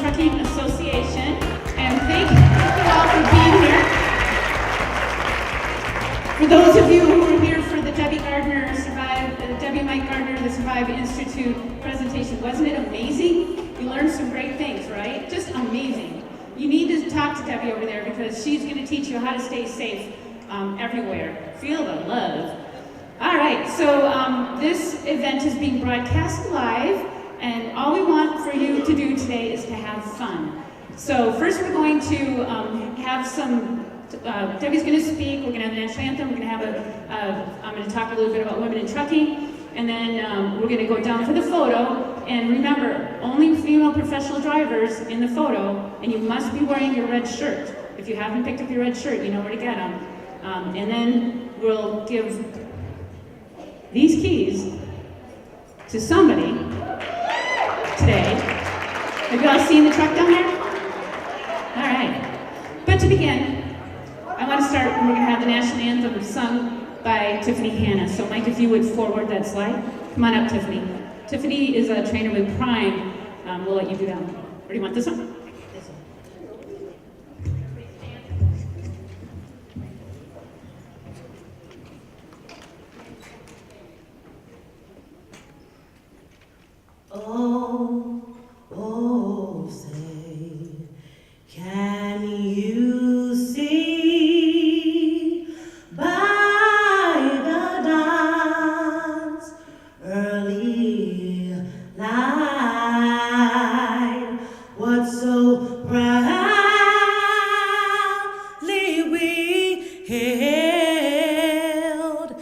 Trucking Association, and thank you all for being here. For those of you who were here for the Debbie Mike Gardner, the Survive Institute presentation, wasn't it amazing? You learned some great things, right? Just amazing. You need to talk to Debbie over there because she's going to teach you how to stay safe everywhere. Feel the love. All right, so this event is being broadcast live, and all we want for you to do today is to have fun. So first we're going to have some, Debbie's going to speak, we're going to have the national anthem, we're going to have I'm going to talk a little bit about women in trucking, and then we're going to go down for the photo. And remember, only female professional drivers in the photo, and you must be wearing your red shirt. If you haven't picked up your red shirt, you know where to get them. And then we'll give these keys to somebody today. Have you all seen the truck down there? All right. But to begin, I want to start, we're going to have the national anthem sung by Tiffany Hanna. So Mike, if you would forward that slide. Come on up, Tiffany. Tiffany is a trainer with Prime. We'll let you do that one. Or do you want this one? This one. Oh, say, can you see by the dawn's early light what so proudly we hailed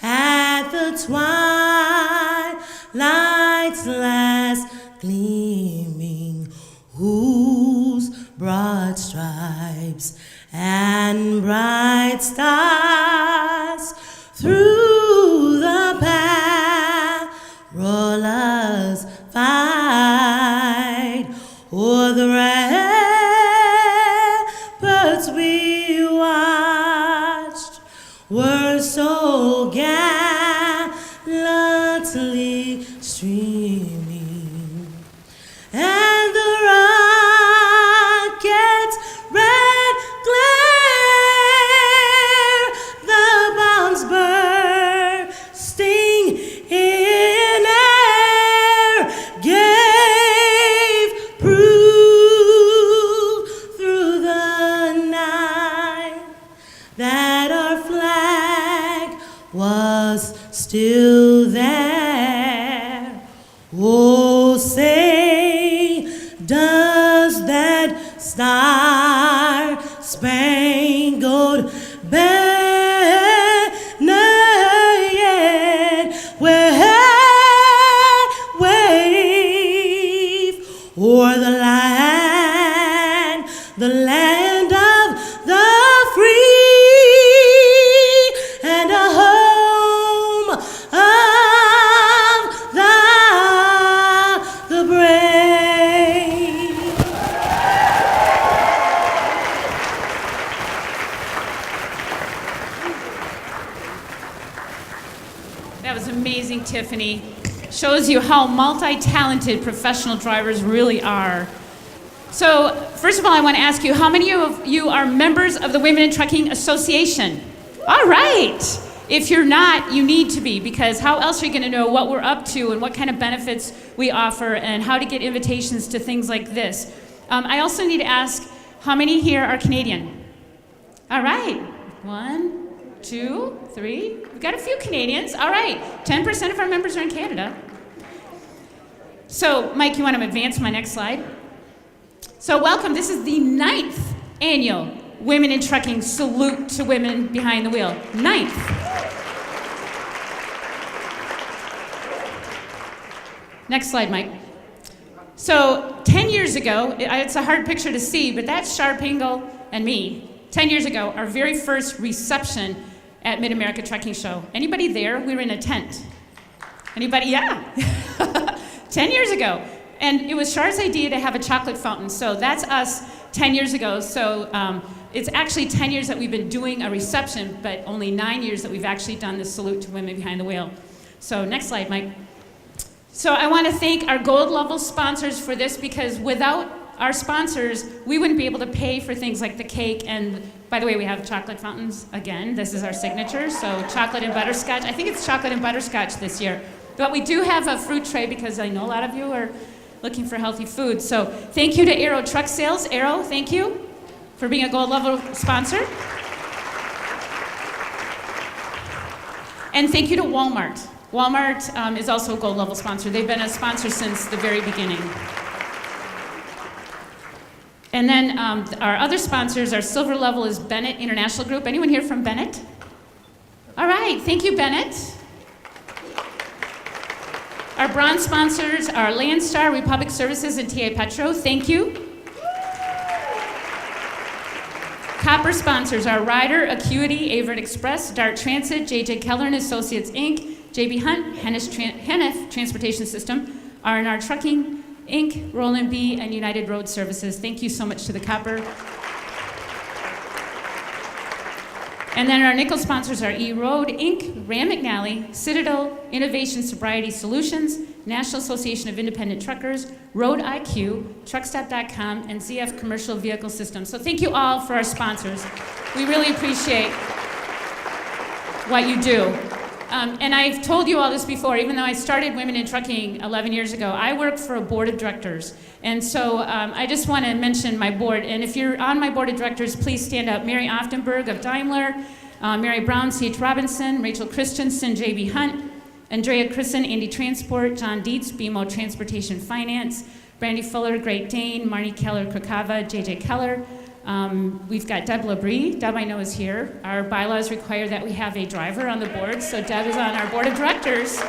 at the twilight's last gleaming, whose broad stripes and bright stars through the perilous fight o'er the ramparts we watched were so gallantly streaming, and the rocket's red glare, the bombs bursting in air, gave proof through the night that our flag was still there. Oh, say, does that star-spangled banner yet wave o'er the land of the free, and a home of the brave? That was amazing, Tiffany. Shows you how multi-talented professional drivers really are. So, first of all, I want to ask you, how many of you are members of the Women in Trucking Association? All right. If you're not, you need to be, because how else are you going to know what we're up to and what kind of benefits we offer and how to get invitations to things like this? I also need to ask, how many here are Canadian? All right. 1, 2, 3. We've got a few Canadians. All right. 10% of our members are in Canada. So, Mike, you want to advance my next slide? So, welcome. This is the 9th annual Women in Trucking Salute to Women Behind the Wheel. 9th. Next slide, Mike. So 10 years ago, it's a hard picture to see, but that's Sharpingle and me. 10 years ago, our very first reception at Mid-America Trucking Show. Anybody there? We were in a tent. Anybody? Yeah. 10 years ago. And it was Char's idea to have a chocolate fountain. So that's us 10 years ago. So it's actually 10 years that we've been doing a reception, but only 9 years that we've actually done the Salute to Women Behind the Wheel. So next slide, Mike. So I want to thank our gold level sponsors for this, because without our sponsors, we wouldn't be able to pay for things like the cake. And by the way, we have chocolate fountains again. This is our signature. So chocolate and butterscotch. I think it's chocolate and butterscotch this year. But we do have a fruit tray because I know a lot of you are looking for healthy food. So thank you to Aero Truck Sales. Aero, thank you for being a gold level sponsor. And thank you to Walmart. Walmart is also a gold level sponsor. They've been a sponsor since the very beginning. And then our other sponsors, our silver level is Bennett International Group. Anyone here from Bennett? All right, thank you, Bennett. Our bronze sponsors are Landstar, Republic Services, and TA Petro. Thank you. Copper sponsors are Ryder, Acuity, Averitt Express, Dart Transit, JJ Keller and Associates, Inc., JB Hunt, Henneth Transportation System, R&R Trucking, Inc., Roland B., and United Road Services. Thank you so much to the Copper. And then our nickel sponsors are E-Road, Inc., Ram McNally, Citadel, Innovation Sobriety Solutions, National Association of Independent Truckers, Road IQ, Truckstop.com, and ZF Commercial Vehicle Systems. So thank you all for our sponsors. We really appreciate what you do. And I've told you all this before, even though I started Women in Trucking 11 years ago, I work for a board of directors. And so I just want to mention my board. And if you're on my board of directors, please stand up. Mary Oftenberg of Daimler, Mary Brown, C.H. Robinson, Rachel Christensen, J.B. Hunt, Andrea Christen, Andy Transport, John Dietz, BMO Transportation Finance, Brandy Fuller, Great Dane, Marnie Keller, Krokava, J.J. Keller. We've got Deb Labrie. Deb, I know, is here. Our bylaws require that we have a driver on the board, so Deb is on our board of directors.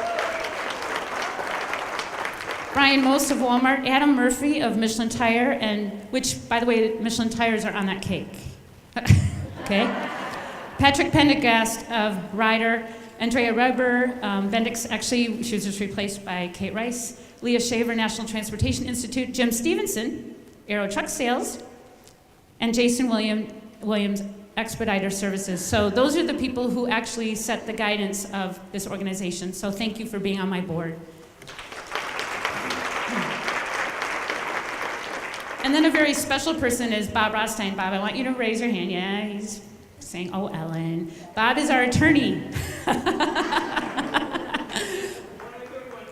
Brian Most of Walmart, Adam Murphy of Michelin Tire, and which, by the way, Michelin tires are on that cake. Okay. Patrick Pendergast of Ryder, Andrea Reber, Bendix, actually, she was just replaced by Kate Rice, Leah Shaver, National Transportation Institute, Jim Stevenson, Aero Truck Sales, and Jason Williams, Expediter Services. So those are the people who actually set the guidance of this organization. So thank you for being on my board. And then a very special person is Bob Rostein. Bob, I want you to raise your hand. Yeah, he's saying, oh, Ellen. Bob is our attorney.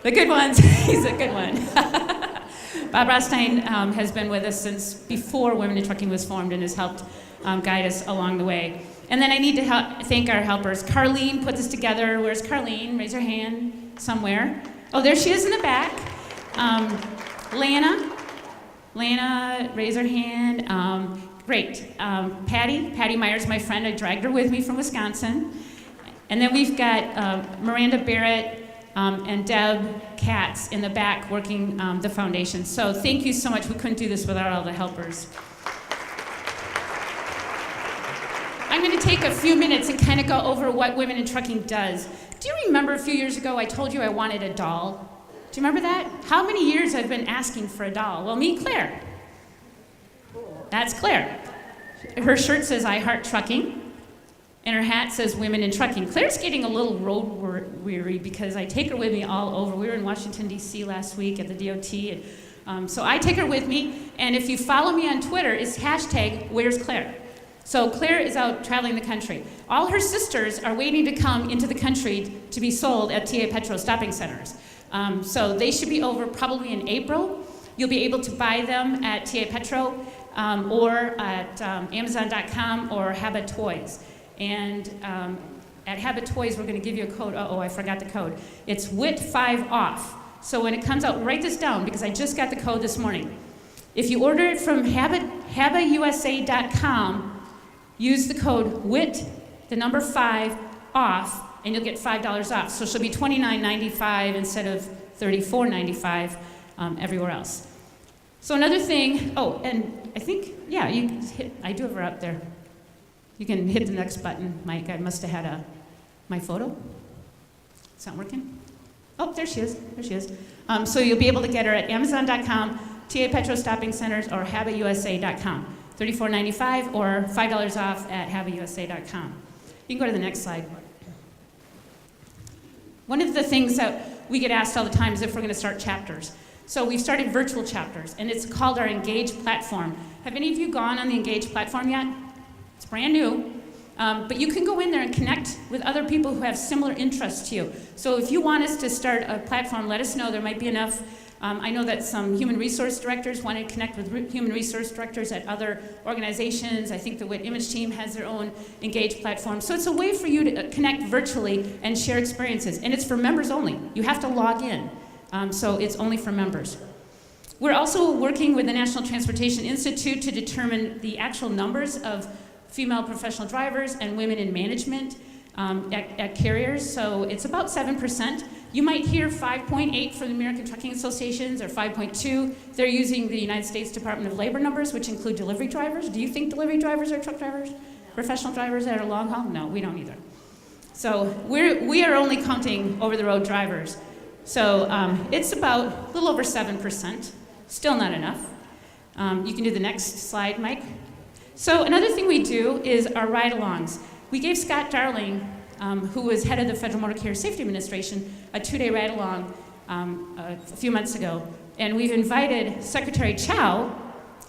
The good ones. He's a good one. Bob Rostein has been with us since before Women in Trucking was formed and has helped guide us along the way. And then I need to thank our helpers. Carlene put this together. Where's Carlene? Raise her hand somewhere. Oh, there she is in the back. Lana, raise her hand. Great. Patty Myers, my friend. I dragged her with me from Wisconsin. And then we've got Miranda Barrett and Deb Katz in the back working the foundation. So thank you so much. We couldn't do this without all the helpers. I'm going to take a few minutes and kind of go over what Women in Trucking does. Do you remember a few years ago I told you I wanted a doll? Do you remember that? How many years I've been asking for a doll? Well, meet Claire. That's Claire. Her shirt says I Heart Trucking, and her hat says Women in Trucking. Claire's getting a little road weary because I take her with me all over. We were in Washington, D.C. last week at the DOT, and so I take her with me, and if you follow me on Twitter, it's hashtag Where's Claire? So Claire is out traveling the country. All her sisters are waiting to come into the country to be sold at TA Petro stopping centers. So they should be over probably in April. You'll be able to buy them at TA Petro or at Amazon.com or Habit Toys. And at Habit Toys, we're going to give you a code. Uh-oh, I forgot the code. It's WIT5 off. So when it comes out, write this down because I just got the code this morning. If you order it from habitusa.com, use the code WIT, the number 5, off, and you'll get $5 off. So she'll be $29.95 instead of $34.95 everywhere else. So another thing, oh, and I think, yeah, you can hit, I do have her up there. You can hit the next button, Mike. I must have had my photo. It's not working? Oh, there she is. There she is. So you'll be able to get her at Amazon.com, TA Petro Stopping Centers, or habitusa.com. $34.95 or $5 off at habitusa.com. You can go to the next slide. One of the things that we get asked all the time is if we're going to start chapters. So we've started virtual chapters, and it's called our Engage platform. Have any of you gone on the Engage platform yet? It's brand new. But you can go in there and connect with other people who have similar interests to you. So if you want us to start a platform, let us know. There might be enough. I know that some human resource directors want to connect with human resource directors at other organizations. I think the WIT Image team has their own Engage platform. So it's a way for you to connect virtually and share experiences. And it's for members only. You have to log in. So it's only for members. We're also working with the National Transportation Institute to determine the actual numbers of female professional drivers and women in management at carriers. So it's about 7%. You might hear 5.8 from the American Trucking Associations or 5.2. They're using the United States Department of Labor numbers, which include delivery drivers. Do you think delivery drivers are truck drivers? No. Professional drivers that are long haul? No, we don't either. So we are only counting over-the-road drivers. So it's about a little over 7%. Still not enough. You can do the next slide, Mike. So another thing we do is our ride-alongs. We gave Scott Darling, who was head of the Federal Motor Carrier Safety Administration, a 2-day ride-along a few months ago. And we've invited Secretary Chow,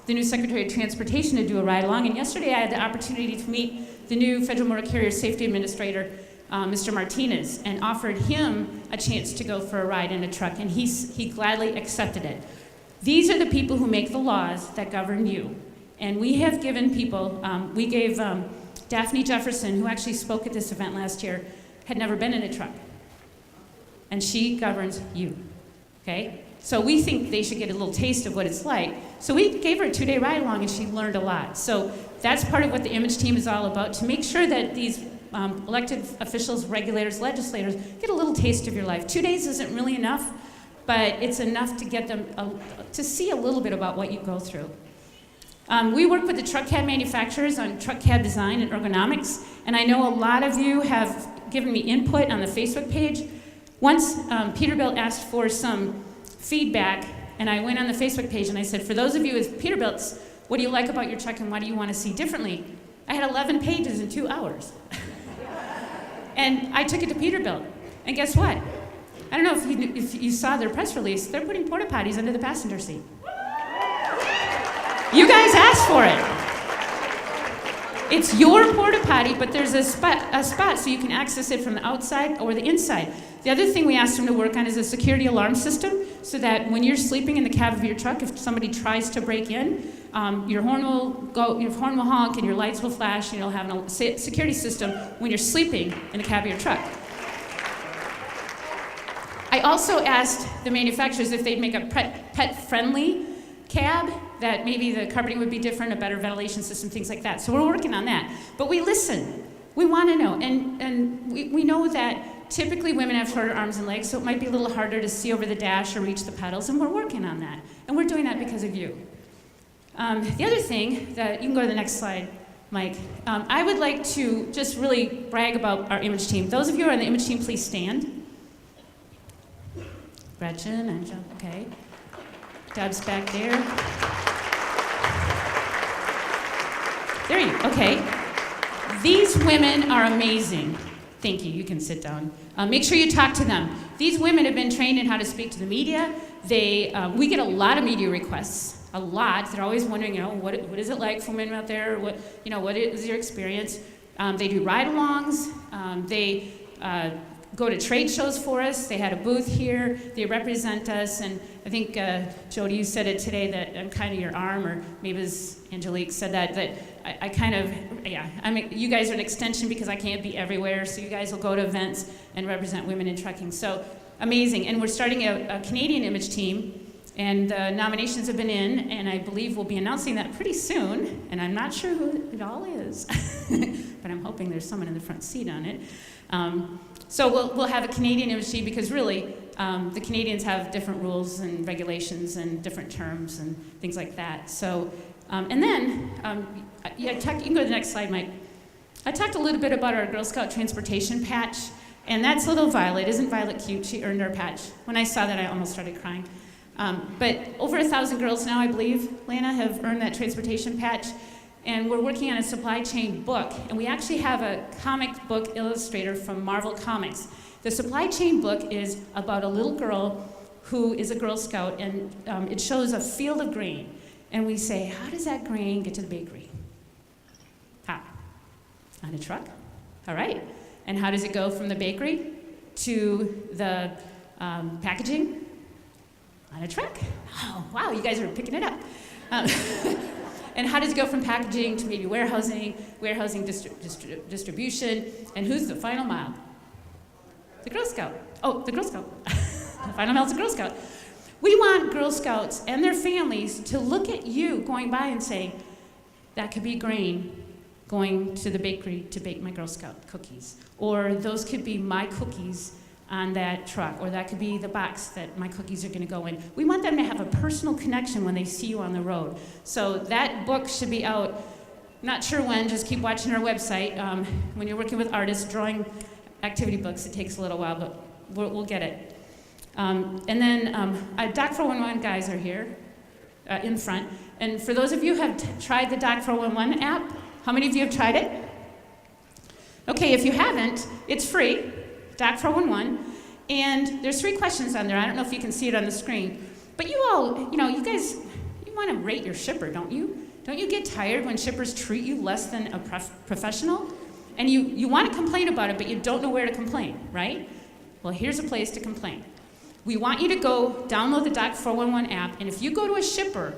the new Secretary of Transportation, to do a ride-along. And yesterday I had the opportunity to meet the new Federal Motor Carrier Safety Administrator, Mr. Martinez, and offered him a chance to go for a ride in a truck, and he gladly accepted it. These are the people who make the laws that govern you. And we have given people, we gave Daphne Jefferson, who actually spoke at this event last year, had never been in a truck. And she governs you, okay? So we think they should get a little taste of what it's like. So we gave her a 2-day ride along, and she learned a lot. So that's part of what the Image team is all about, to make sure that these elected officials, regulators, legislators get a little taste of your life. 2 days isn't really enough, but it's enough to get them to see a little bit about what you go through. We work with the truck cab manufacturers on truck cab design and ergonomics, and I know a lot of you have given me input on the Facebook page. Once Peterbilt asked for some feedback, and I went on the Facebook page and I said, for those of you with Peterbilts, what do you like about your truck and what do you want to see differently? I had 11 pages in 2 hours. And I took it to Peterbilt, and guess what? I don't know if you saw their press release, they're putting porta potties under the passenger seat. You guys asked for it. It's your porta potty, but there's a spot so you can access it from the outside or the inside. The other thing we asked them to work on is a security alarm system, so that when you're sleeping in the cab of your truck, if somebody tries to break in, your horn will honk and your lights will flash, and you'll have a security system when you're sleeping in the cab of your truck. I also asked the manufacturers if they'd make a pet-friendly cab, that maybe the carpeting would be different, a better ventilation system, things like that. So we're working on that. But we listen. We want to know. And we know that typically women have shorter arms and legs, so it might be a little harder to see over the dash or reach the pedals, and we're working on that. And we're doing that because of you. The other thing that, you can go to the next slide, Mike. I would like to just really brag about our Image team. Those of you who are on the Image team, please stand. Gretchen, Angela, okay. Deb's back there. There you go, okay. These women are amazing. Thank you, you can sit down. Make sure you talk to them. These women have been trained in how to speak to the media. We get a lot of media requests, a lot. They're always wondering, what is it like for women out there? What is your experience? They do ride-alongs. They go to trade shows for us. They had a booth here. They represent us. And I think, Jody, you said it today that I'm kind of your arm, or maybe it was Angelique said that I kind of, you guys are an extension because I can't be everywhere. So you guys will go to events and represent women in trucking. So amazing. And we're starting a Canadian Image team. And the nominations have been in, and I believe we'll be announcing that pretty soon. And I'm not sure who it all is, but I'm hoping there's someone in the front seat on it. So we'll have a Canadian Image team, because really the Canadians have different rules and regulations and different terms and things like that. So, and then, you can go to the next slide, Mike. I talked a little bit about our Girl Scout transportation patch, and that's little Violet. Isn't Violet cute? She earned our patch. When I saw that, I almost started crying. But over 1,000 girls now, I believe, Lana, have earned that transportation patch. And we're working on a supply chain book. And we actually have a comic book illustrator from Marvel Comics. The supply chain book is about a little girl who is a Girl Scout, and it shows a field of grain. And we say, how does that grain get to the bakery? How? On a truck? All right. And how does it go from the bakery to the packaging? On a truck. Oh, wow, you guys are picking it up. And how does it go from packaging to maybe warehousing distribution, and who's the final mile? The Girl Scout. Oh, the Girl Scout. The final mile is the Girl Scout. We want Girl Scouts and their families to look at you going by and say, that could be grain going to the bakery to bake my Girl Scout cookies. Or those could be my cookies on that truck, or that could be the box that my cookies are going to go in. We want them to have a personal connection when they see you on the road. So that book should be out, not sure when, just keep watching our website. When you're working with artists, drawing activity books, it takes a little while, but we'll get it. And then Doc 411 guys are here in front. And for those of you who have tried the Doc 411 app, how many of you have tried it? Okay, if you haven't, it's free. Doc 411, and there's 3 questions on there. I don't know if you can see it on the screen, but you all, you guys, you want to rate your shipper, don't you? Don't you get tired when shippers treat you less than a professional? And you want to complain about it, but you don't know where to complain, right? Well, here's a place to complain. We want you to go download the Doc 411 app, and if you go to a shipper,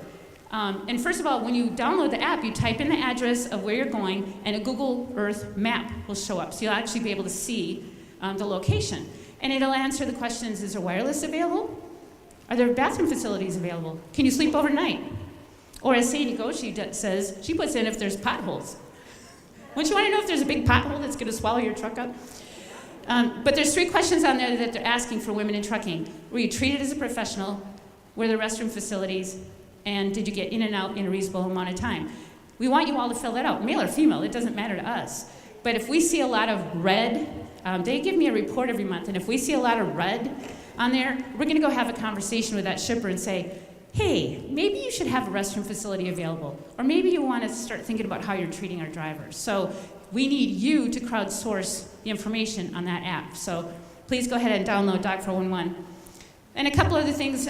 and first of all, when you download the app, you type in the address of where you're going, and a Google Earth map will show up, so you'll actually be able to see the location. And it'll answer the questions, is there wireless available? Are there bathroom facilities available? Can you sleep overnight? Or as Sadie Goshi says, she puts in if there's potholes. Wouldn't you want to know if there's a big pothole that's going to swallow your truck up? But there's 3 questions on there that they're asking for women in trucking. Were you treated as a professional? Were there restroom facilities? And did you get in and out in a reasonable amount of time? We want you all to fill that out, male or female, it doesn't matter to us. But if we see a lot of red, they give me a report every month, and if we see a lot of red on there, we're going to go have a conversation with that shipper and say, hey, maybe you should have a restroom facility available, or maybe you want to start thinking about how you're treating our drivers. So we need you to crowdsource the information on that app. So please go ahead and download Doc 411. And a couple other things.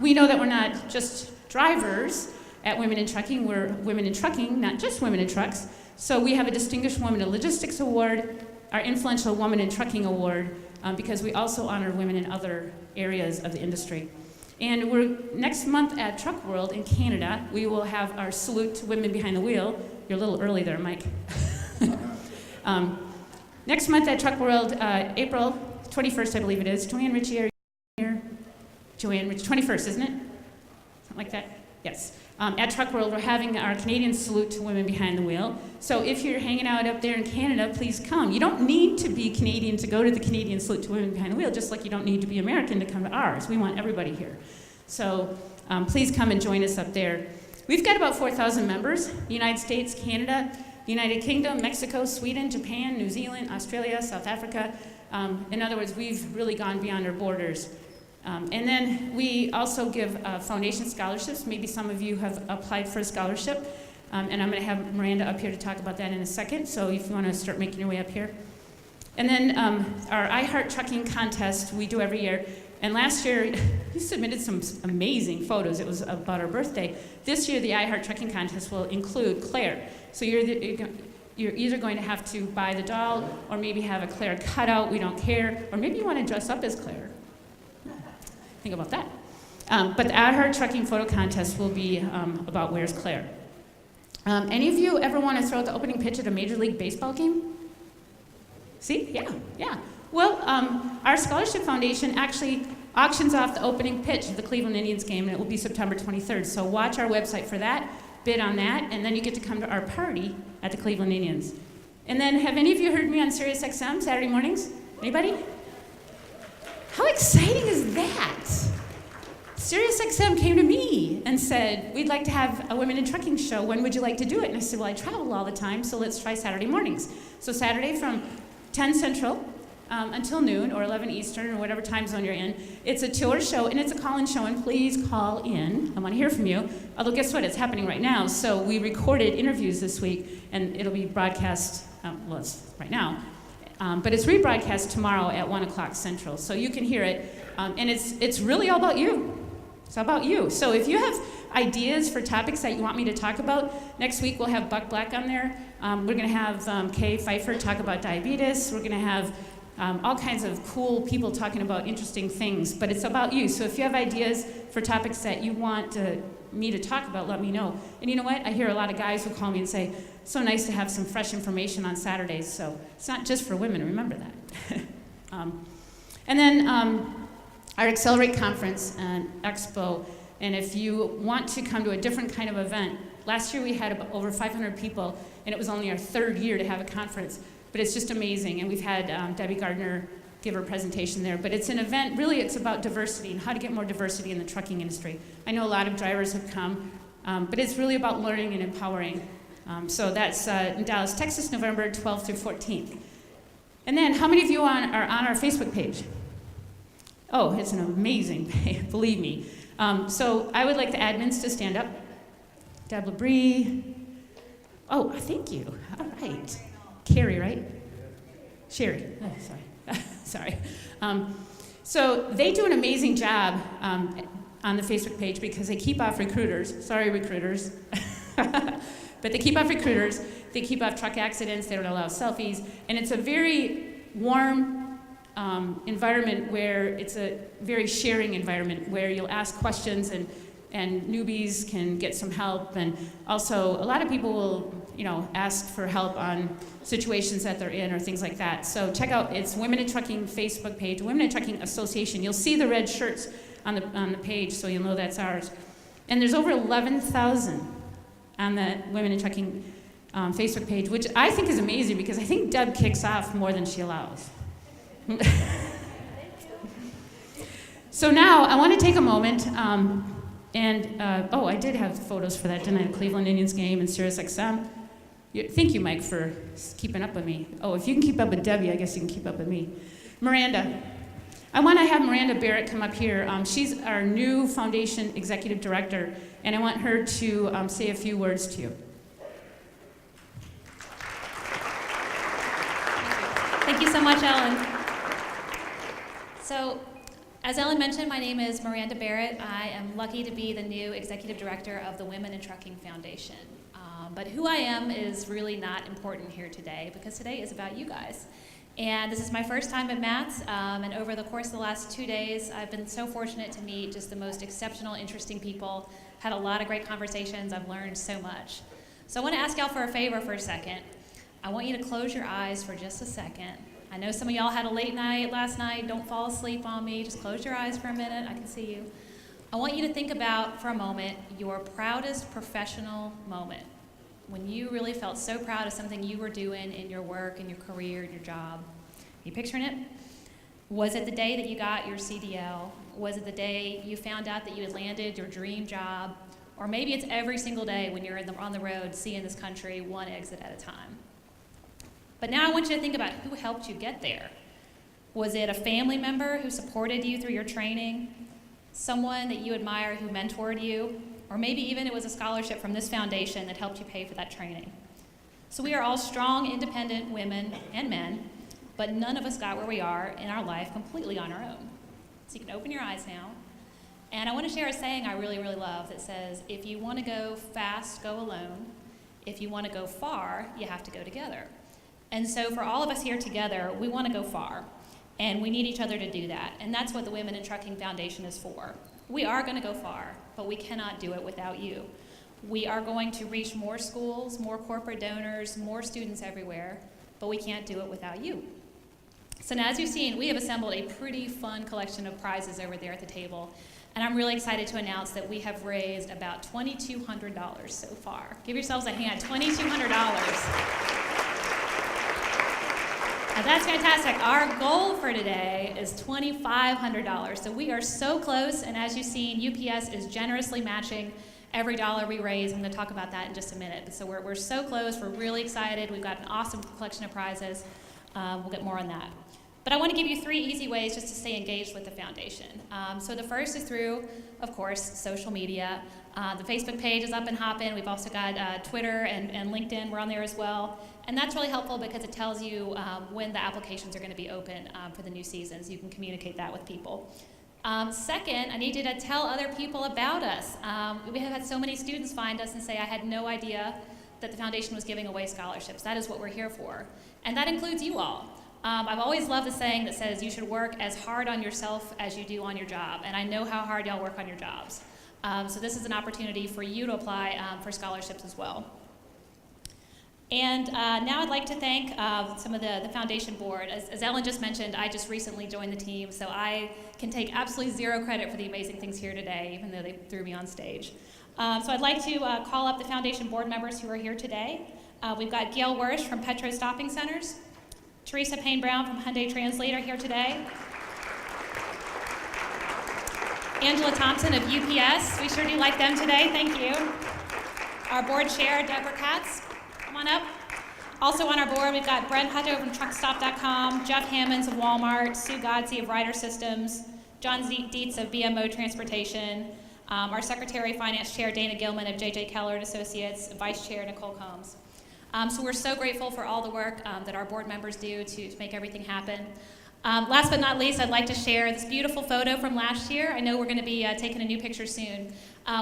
We know that we're not just drivers at Women in Trucking. We're women in trucking, not just women in trucks. So we have a Distinguished Woman in Logistics Award, our Influential Woman in Trucking Award, because we also honor women in other areas of the industry. And we're next month at Truck World in Canada. We will have our salute to women behind the wheel. You're a little early there, Mike. Next month at Truck World, April 21st, I believe it is. Joanne Ritchie, are you here? Joanne Ritchie, 21st, isn't it? Something like that? Yes. At Truck World, we're having our Canadian salute to women behind the wheel. So if you're hanging out up there in Canada, please come. You don't need to be Canadian to go to the Canadian salute to women behind the wheel, just like you don't need to be American to come to ours. We want everybody here. So please come and join us up there. We've got about 4,000 members, the United States, Canada, United Kingdom, Mexico, Sweden, Japan, New Zealand, Australia, South Africa. In other words, we've really gone beyond our borders. And then we also give foundation scholarships. Maybe some of you have applied for a scholarship. And I'm going to have Miranda up here to talk about that in a second. So if you want to start making your way up here. And then our I Heart Trucking contest we do every year. And last year, you submitted some amazing photos. It was about our birthday. This year, the I Heart Trucking contest will include Claire. So you're either going to have to buy the doll, or maybe have a Claire cutout, we don't care. Or maybe you want to dress up as Claire. Think about that. But the I Heart Trucking photo contest will be about Where's Claire. Any of you ever want to throw out the opening pitch at a Major League Baseball game? See? Yeah. Well, our Scholarship Foundation actually auctions off the opening pitch of the Cleveland Indians game, and it will be September 23rd. So watch our website for that, bid on that, and then you get to come to our party at the Cleveland Indians. And then, have any of you heard me on Sirius XM Saturday mornings? Anybody? How exciting is that? Sirius XM came to me and said, we'd like to have a Women in Trucking show. When would you like to do it? And I said, well, I travel all the time, so let's try Saturday mornings. So Saturday from 10 Central until noon, or 11 Eastern, or whatever time zone you're in. It's a 2-hour show, and it's a call-in show, and please call in. I want to hear from you. Although, guess what? It's happening right now. So we recorded interviews this week, and it'll be broadcast, well, it's right now. But it's rebroadcast tomorrow at 1 o'clock Central. So you can hear it And it's really all about you. It's all about you. So if you have ideas for topics that you want me to talk about, next week we'll have Buck Black on there. We're going to have Kay Pfeiffer talk about diabetes. We're going to have all kinds of cool people talking about interesting things. But it's about you. So if you have ideas for topics that you want me to talk about, let me know. And you know what? I hear a lot of guys who call me and say, so nice to have some fresh information on Saturdays. So it's not just for women. Remember that. And then our Accelerate Conference and Expo. And if you want to come to a different kind of event, last year we had over 500 people, and it was only our third year to have a conference. But it's just amazing. And we've had Debbie Gardner give her presentation there. But it's an event, really it's about diversity and how to get more diversity in the trucking industry. I know a lot of drivers have come, but it's really about learning and empowering. So that's in Dallas, Texas, November 12th through 14th. And then, how many of you are on our Facebook page? Oh, it's an amazing page, believe me. So I would like the admins to stand up. Deb Labrie. Oh, thank you. All right. Carrie, right? Sherry. Oh, sorry. Sorry. So they do an amazing job on the Facebook page because they keep off recruiters. Sorry, recruiters. But they keep off recruiters. They keep off truck accidents. They don't allow selfies. And it's a very warm environment where it's a very sharing environment where you'll ask questions and newbies can get some help. And also, a lot of people will, ask for help on situations that they're in or things like that. So check out, it's Women in Trucking Facebook page, Women in Trucking Association. You'll see the red shirts on the page, so you'll know that's ours. And there's over 11,000 on the Women in Trucking Facebook page, which I think is amazing because I think Deb kicks off more than she allows. So now I want to take a moment I did have photos for that, didn't I? The Cleveland Indians game and SiriusXM. Thank you, Mike, for keeping up with me. Oh, if you can keep up with Debbie, I guess you can keep up with me. Miranda. I want to have Miranda Barrett come up here. She's our new foundation executive director, and I want her to say a few words to you. Thank you so much, Ellen. So, as Ellen mentioned, my name is Miranda Barrett. I am lucky to be the new executive director of the Women in Trucking Foundation. But who I am is really not important here today because today is about you guys. And this is my first time at MATS, and over the course of the last 2 days, I've been so fortunate to meet just the most exceptional, interesting people, had a lot of great conversations, I've learned so much. So I want to ask y'all for a favor for a second. I want you to close your eyes for just a second. I know some of y'all had a late night last night, don't fall asleep on me, just close your eyes for a minute, I can see you. I want you to think about, for a moment, your proudest professional moment. When you really felt so proud of something you were doing in your work, in your career, in your job. You picturing it? Was it the day that you got your CDL? Was it the day you found out that you had landed your dream job? Or maybe it's every single day when you're on the road seeing this country one exit at a time. But now I want you to think about who helped you get there. Was it a family member who supported you through your training? Someone that you admire who mentored you? Or maybe even it was a scholarship from this foundation that helped you pay for that training. So we are all strong, independent women and men, but none of us got where we are in our life completely on our own. So you can open your eyes now. And I want to share a saying I really, really love that says, if you want to go fast, go alone. If you want to go far, you have to go together. And so for all of us here together, we want to go far. And we need each other to do that. And that's what the Women in Trucking Foundation is for. We are going to go far, but we cannot do it without you. We are going to reach more schools, more corporate donors, more students everywhere, but we can't do it without you. So now, as you've seen, we have assembled a pretty fun collection of prizes over there at the table, and I'm really excited to announce that we have raised about $2,200 so far. Give yourselves a hand, $2,200. Now that's fantastic. Our goal for today is $2,500. So we are so close, and as you've seen, UPS is generously matching every dollar we raise. I'm going to talk about that in just a minute. But so we're so close. We're really excited. We've got an awesome collection of prizes. We'll get more on that. But I want to give you 3 easy ways just to stay engaged with the foundation. So the first is through, of course, social media. The Facebook page is up and hopping. We've also got Twitter and LinkedIn. We're on there as well. And that's really helpful because it tells you when the applications are going to be open for the new seasons. You can communicate that with people. Second, I need you to tell other people about us. We have had so many students find us and say, I had no idea that the foundation was giving away scholarships. That is what we're here for. And that includes you all. I've always loved the saying that says you should work as hard on yourself as you do on your job. And I know how hard y'all work on your jobs. So this is an opportunity for you to apply for scholarships as well. And now I'd like to thank some of the foundation board. As Ellen just mentioned, I just recently joined the team, so I can take absolutely zero credit for the amazing things here today, even though they threw me on stage. So I'd like to call up the foundation board members who are here today. We've got Gail Wersch from Petro Stopping Centers, Teresa Payne-Brown from Hyundai Translator here today, Angela Thompson of UPS. We sure do like them today, thank you. Our board chair, Deborah Katz. Come on up. Also on our board, we've got Brent Hutto from TruckStop.com, Jeff Hammonds of Walmart, Sue Godsey of Ryder Systems, John Dietz of BMO Transportation, our Secretary Finance Chair Dana Gilman of JJ Keller and Associates, Vice Chair Nicole Combs. So we're so grateful for all the work that our board members do to make everything happen. Last but not least, I'd like to share this beautiful photo from last year. I know we're going to be taking a new picture soon.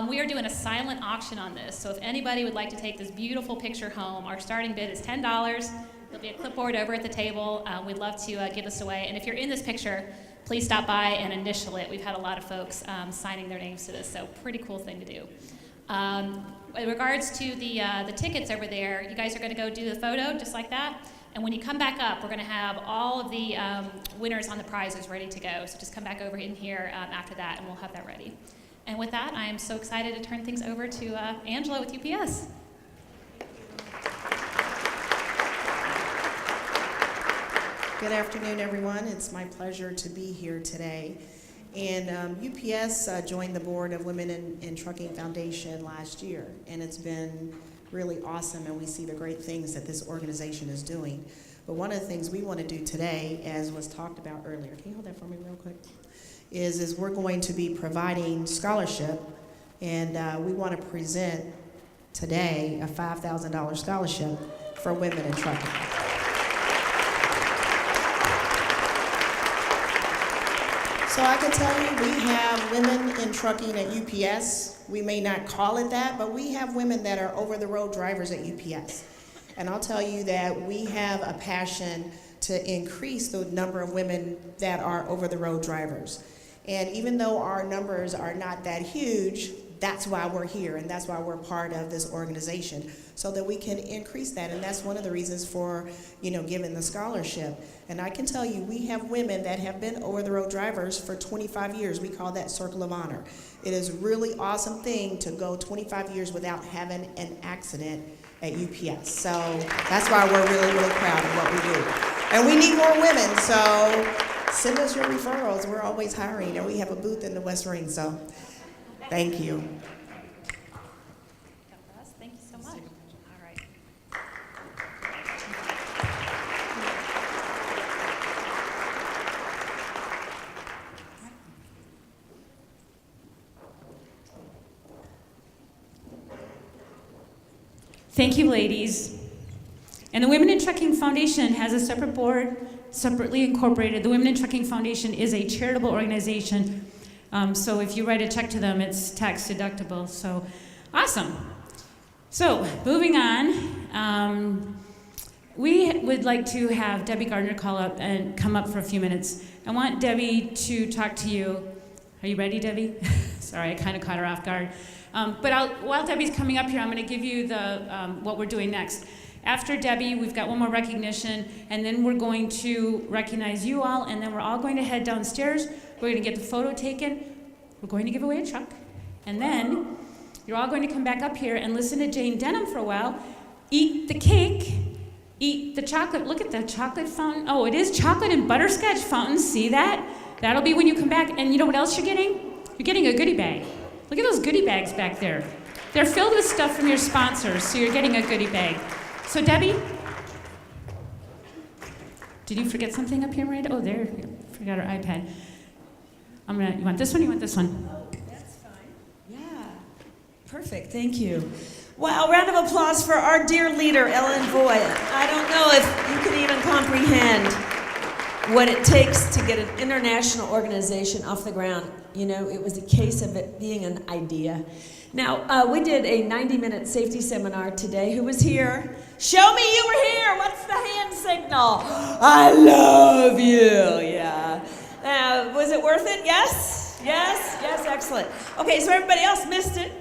We are doing a silent auction on this, so if anybody would like to take this beautiful picture home, our starting bid is $10. There'll be a clipboard over at the table. We'd love to give this away. And if you're in this picture, please stop by and initial it. We've had a lot of folks signing their names to this, so pretty cool thing to do. In regards to the tickets over there, you guys are going to go do the photo just like that. And when you come back up, we're going to have all of the winners on the prizes ready to go. So just come back over in here after that, and we'll have that ready. And with that, I am so excited to turn things over to Angela with UPS. Good afternoon, everyone. It's my pleasure to be here today. And UPS joined the board of Women in Trucking Foundation last year, and it's been really awesome, and we see the great things that this organization is doing. But one of the things we want to do today, as was talked about earlier, can you hold that for me real quick, is we're going to be providing scholarship, and we want to present today a $5,000 scholarship for women in trucking. So I can tell you, we have women in trucking at UPS. We may not call it that, but we have women that are over-the-road drivers at UPS. And I'll tell you that we have a passion to increase the number of women that are over-the-road drivers. And even though our numbers are not that huge, that's why we're here, and that's why we're part of this organization, so that we can increase that. And that's one of the reasons for, giving the scholarship. And I can tell you, we have women that have been over-the-road drivers for 25 years. We call that Circle of Honor. It is a really awesome thing to go 25 years without having an accident at UPS. So that's why we're really, really proud of what we do. And we need more women, so send us your referrals. We're always hiring, and we have a booth in the West Ring, so thank you. Thank you so much. All right. Thank you, ladies. And the Women in Trucking Foundation has a separate board, separately incorporated. The Women in Trucking Foundation is a charitable organization. So if you write a check to them, it's tax deductible. So awesome. So moving on, we would like to have Debbie Gardner come up for a few minutes. I want Debbie to talk to you. Are you ready, Debbie? Sorry, I kind of caught her off guard. But while Debbie's coming up here, I'm going to give you what we're doing next. After Debbie, we've got one more recognition, and then we're going to recognize you all, and then we're all going to head downstairs. We're going to get the photo taken. We're going to give away a truck. And then you're all going to come back up here and listen to Jane Denham for a while, eat the cake, eat the chocolate. Look at that chocolate fountain. Oh, it is chocolate and butterscotch fountains. See that? That'll be when you come back. And you know what else you're getting? You're getting a goodie bag. Look at those goodie bags back there. They're filled with stuff from your sponsors, so you're getting a goodie bag. So Debbie, did you forget something up here, Miranda? Oh, there, forgot her iPad. You want this one or you want this one? Oh, that's fine. Yeah, perfect, thank you. Wow, round of applause for our dear leader, Ellen Voigt. I don't know if you can even comprehend what it takes to get an international organization off the ground. You know, it was a case of it being an idea. Now, we did a 90-minute safety seminar today. Who was here? Show me you were here. What's the hand signal? I love you. Yeah. Was it worth it? Yes? Yes? Yes, excellent. Okay, so everybody else missed it.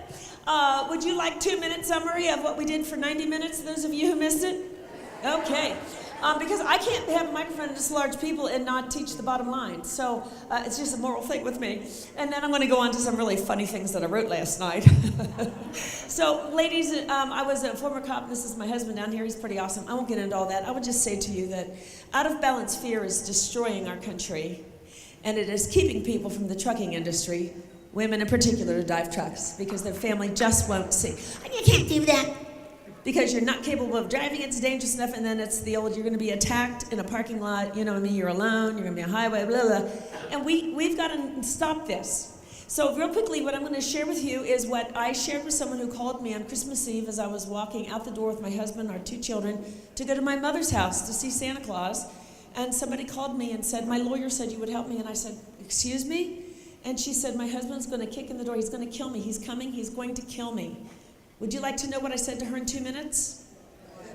Would you like 2-minute summary of what we did for 90 minutes, those of you who missed it? Okay. Because I can't have a microphone to this large people and not teach the bottom line. So it's just a moral thing with me. And then I'm going to go on to some really funny things that I wrote last night. So, ladies, I was a former cop. This is my husband down here. He's pretty awesome. I won't get into all that. I would just say to you that out of balance fear is destroying our country. And it is keeping people from the trucking industry, women in particular, to drive trucks because their family just won't see. And you can't do that. Because you're not capable of driving, it's dangerous enough, and then it's the old, you're going to be attacked in a parking lot, you know what I mean, you're alone, you're going to be on a highway, blah, blah. And we've got to stop this. So real quickly, what I'm going to share with you is what I shared with someone who called me on Christmas Eve as I was walking out the door with my husband, our 2 children, to go to my mother's house to see Santa Claus. And somebody called me and said, my lawyer said you would help me. And I said, excuse me? And she said, my husband's going to kick in the door. He's going to kill me. He's coming. He's going to kill me. Would you like to know what I said to her in 2 minutes?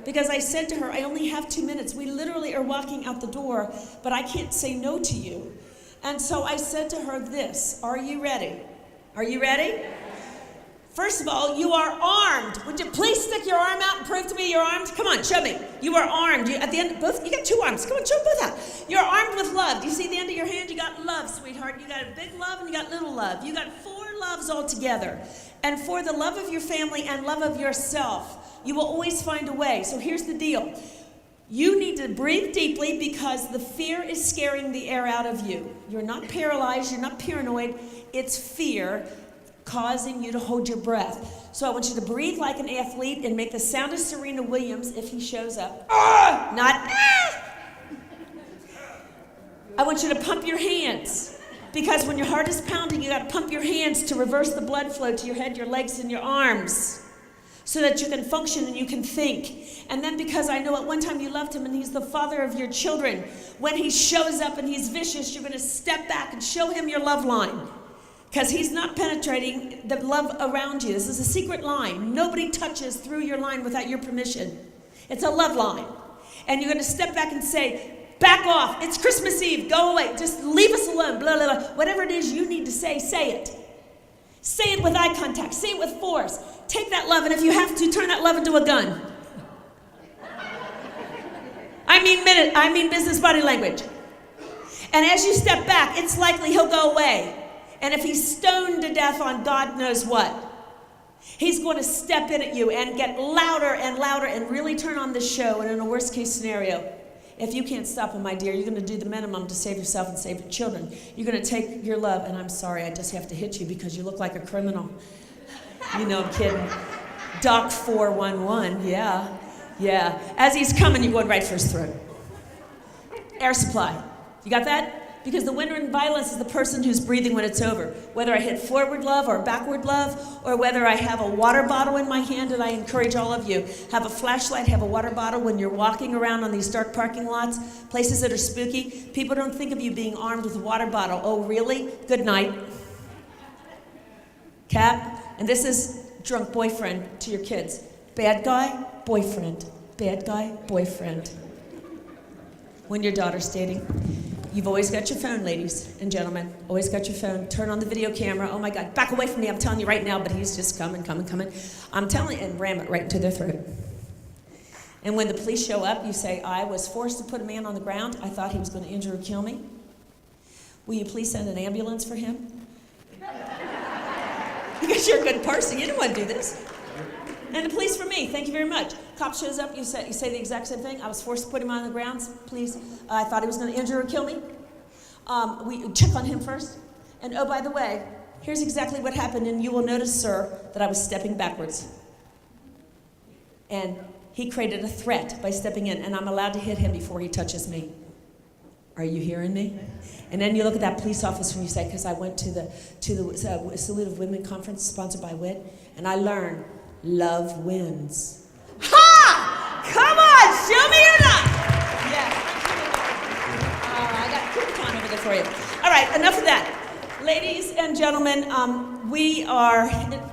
Because I said to her, I only have 2 minutes. We literally are walking out the door, but I can't say no to you. And so I said to her this, are you ready? Are you ready? First of all, you are armed. Would you please stick your arm out and prove to me you're armed? Come on, show me. You are armed. At the end, both, you got 2 arms. Come on, show both out. You're armed with love. Do you see the end of your hand? You got love, sweetheart. You got a big love and you got little love. You got 4 loves all together. And for the love of your family and love of yourself, you will always find a way. So here's the deal. You need to breathe deeply because the fear is scaring the air out of you. You're not paralyzed. You're not paranoid. It's fear causing you to hold your breath. So I want you to breathe like an athlete and make the sound of Serena Williams if he shows up. Ah! Not ah! I want you to pump your hands. Because when your heart is pounding, you got to pump your hands to reverse the blood flow to your head, your legs, and your arms so that you can function and you can think. And then because I know at one time you loved him and he's the father of your children, when he shows up and he's vicious, you're going to step back and show him your love line. Because he's not penetrating the love around you. This is a secret line. Nobody touches through your line without your permission. It's a love line. And you're going to step back and say, back off. It's Christmas Eve. Go away. Just leave us alone. Blah, blah, blah. Whatever it is you need to say it. Say it with eye contact. Say it with force. Take that love, and if you have to, turn that love into a gun. I mean business body language. And as you step back, it's likely he'll go away. And if he's stoned to death on God knows what, he's going to step in at you and get louder and louder and really turn on the show. And in a worst case scenario, if you can't stop him, my dear, you're going to do the minimum to save yourself and save your children. You're going to take your love, and I'm sorry, I just have to hit you because you look like a criminal. You know, I'm kidding. Doc 411, yeah. As he's coming, you're going right for his throat. Air supply. You got that? Because the winner in violence is the person who's breathing when it's over. Whether I hit forward love or backward love, or whether I have a water bottle in my hand, and I encourage all of you, have a flashlight, have a water bottle when you're walking around on these dark parking lots, places that are spooky. People don't think of you being armed with a water bottle. Oh, really? Good night. Cap, and this is drunk boyfriend to your kids. Bad guy, boyfriend. Bad guy, boyfriend. When your daughter's dating. You've always got your phone, ladies and gentlemen. Always got your phone. Turn on the video camera. Oh my God, back away from me. I'm telling you right now, but he's just coming. I'm telling you, and ram it right into their throat. And when the police show up, you say, I was forced to put a man on the ground. I thought he was going to injure or kill me. Will you please send an ambulance for him? Because you're a good person. You didn't want to do this. And the police for me, thank you very much. Cop shows up, you say the exact same thing. I was forced to put him on the ground, please. I thought he was going to injure or kill me. We check on him first. And oh, by the way, here's exactly what happened, and you will notice, sir, that I was stepping backwards. And he created a threat by stepping in, and I'm allowed to hit him before he touches me. Are you hearing me? And then you look at that police officer and you say, because I went to the Salute of Women conference sponsored by WIT, and I learned love wins. Ha! Come on, show me your love. Yeah. I for you. All right, enough of that. Ladies and gentlemen, we are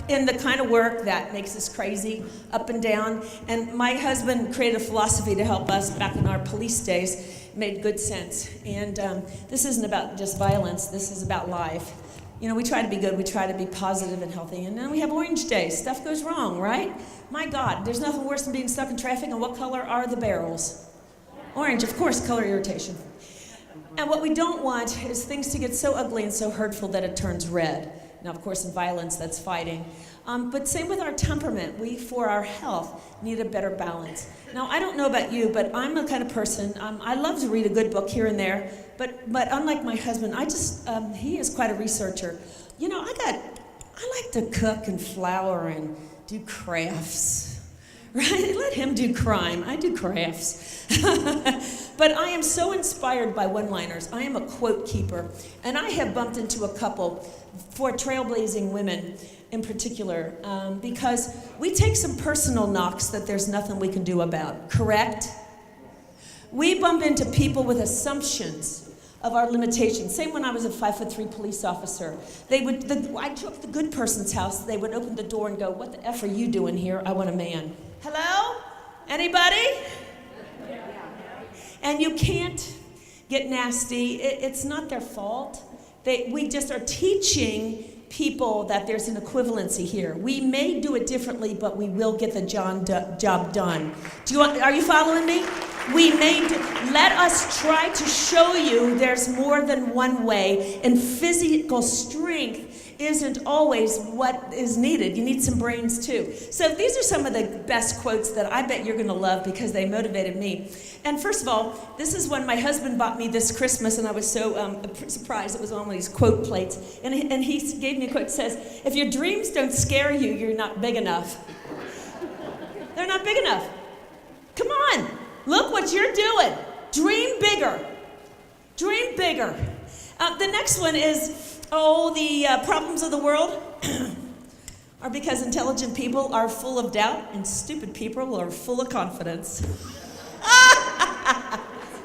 in the kind of work that makes us crazy, up and down. And my husband created a philosophy to help us back in our police days. It made good sense. And this isn't about just violence. This is about life. You know, we try to be good. We try to be positive and healthy. And then we have orange days. Stuff goes wrong, right? My God, there's nothing worse than being stuck in traffic. And what color are the barrels? Orange, of course, color irritation. And what we don't want is things to get so ugly and so hurtful that it turns red. Now, of course, in violence, that's fighting. But same with our temperament. We, for our health, need a better balance. Now, I don't know about you, but I'm the kind of person, I love to read a good book here and there, but unlike my husband, he is quite a researcher. You know, I like to cook and flour and do crafts. Right? Let him do crime. I do crafts. But I am so inspired by one-liners. I am a quote keeper. And I have bumped into a couple for trailblazing women in particular because we take some personal knocks that there's nothing we can do about, correct? We bump into people with assumptions of our limitations. Same when I was a 5'3" police officer. I'd show up at the good person's house, they would open the door and go, "What the F are you doing here? I want a man." Hello? Anybody? And you can't get nasty. It's not their fault. We just are teaching people that there's an equivalency here. We may do it differently, but we will get the job done. Are you following me? Let us try to show you there's more than one way, and physical strength isn't always what is needed. You need some brains too. So these are some of the best quotes that I bet you're gonna love because they motivated me. And first of all, this is one my husband bought me this Christmas, and I was so surprised. It was on one of these quote plates. And he gave me a quote that says, "If your dreams don't scare you, you're not big enough." They're not big enough. Come on, look what you're doing. Dream bigger. Dream bigger. The next one is, the problems of the world are because intelligent people are full of doubt and stupid people are full of confidence.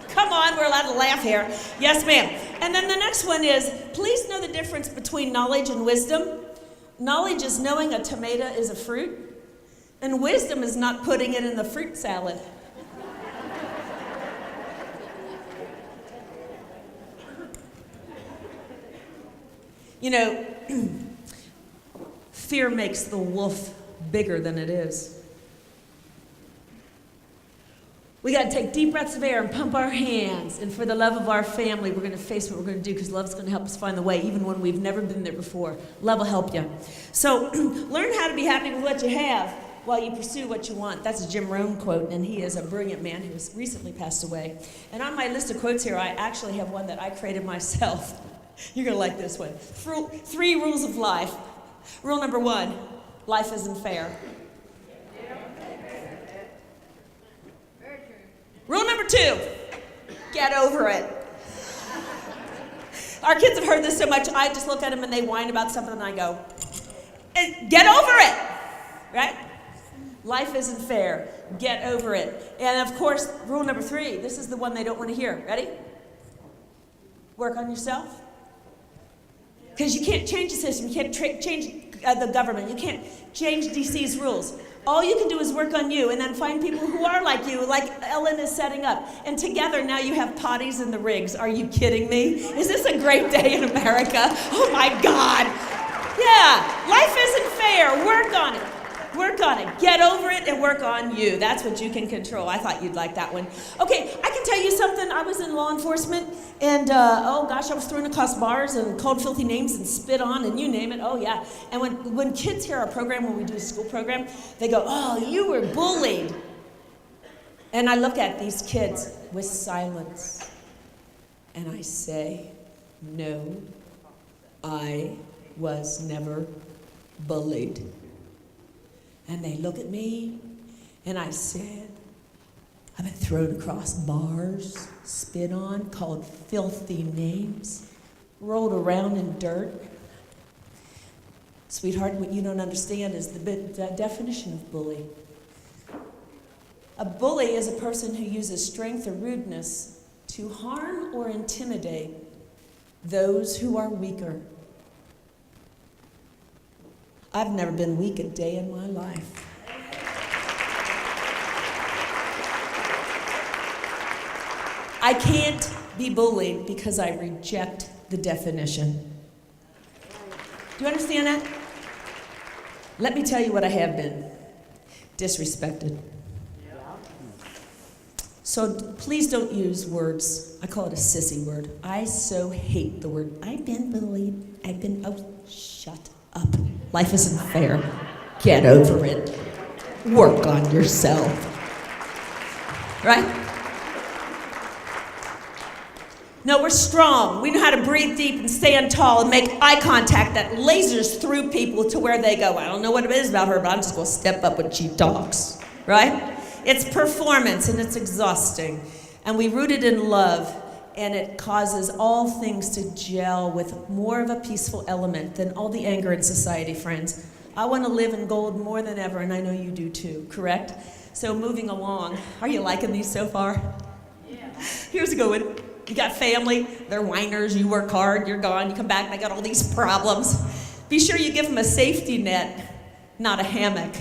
Come on, we're allowed to laugh here. Yes, ma'am. And then the next one is, please know the difference between knowledge and wisdom. Knowledge is knowing a tomato is a fruit, and wisdom is not putting it in the fruit salad. You know, fear makes the wolf bigger than it is. We got to take deep breaths of air and pump our hands. And for the love of our family, we're going to face what we're going to do because love's going to help us find the way, even when we've never been there before. Love will help you. So learn how to be happy with what you have while you pursue what you want. That's a Jim Rohn quote, and he is a brilliant man who has recently passed away. And on my list of quotes here, I actually have one that I created myself. You're going to like this one. 3 rules of life. Rule number 1, life isn't fair. Rule number 2, get over it. Our kids have heard this so much, I just look at them and they whine about something and I go, get over it, right? Life isn't fair. Get over it. And of course, rule number 3, this is the one they don't want to hear. Ready? Work on yourself. Because you can't change the system, you can't change the government, you can't change DC's rules. All you can do is work on you and then find people who are like you, like Ellen is setting up. And together now you have potties in the rigs. Are you kidding me? Is this a great day in America? Oh my God. Yeah, life isn't fair. Work on it. Work on it. Get over it and work on you. That's what you can control. I thought you'd like that one. Okay, I can tell you something. I was in law enforcement, and I was thrown across bars and called filthy names and spit on and you name it. Oh, yeah. And when kids hear our program, when we do a school program, they go, "Oh, you were bullied." And I look at these kids with silence, and I say, "No, I was never bullied." And they look at me, and I said, "I've been thrown across bars, spit on, called filthy names, rolled around in dirt." Sweetheart, what you don't understand is the definition of bully. A bully is a person who uses strength or rudeness to harm or intimidate those who are weaker. I've never been weak a day in my life. I can't be bullied because I reject the definition. Do you understand that? Let me tell you what I have been. Disrespected. So please don't use words. I call it a sissy word. I so hate the word, I've been bullied. Oh, shut up. Life isn't fair. Get over it. Work on yourself. Right? No, we're strong. We know how to breathe deep and stand tall and make eye contact that lasers through people to where they go. I don't know what it is about her, but I'm just going to step up when she talks. Right? It's performance, and it's exhausting. And we root it in love, and it causes all things to gel with more of a peaceful element than all the anger in society, friends. I want to live in gold more than ever, and I know you do too, correct? So moving along, are you liking these so far? Yeah. Here's a good one. You got family, they're whiners, you work hard, you're gone, you come back, and they got all these problems. Be sure you give them a safety net, not a hammock.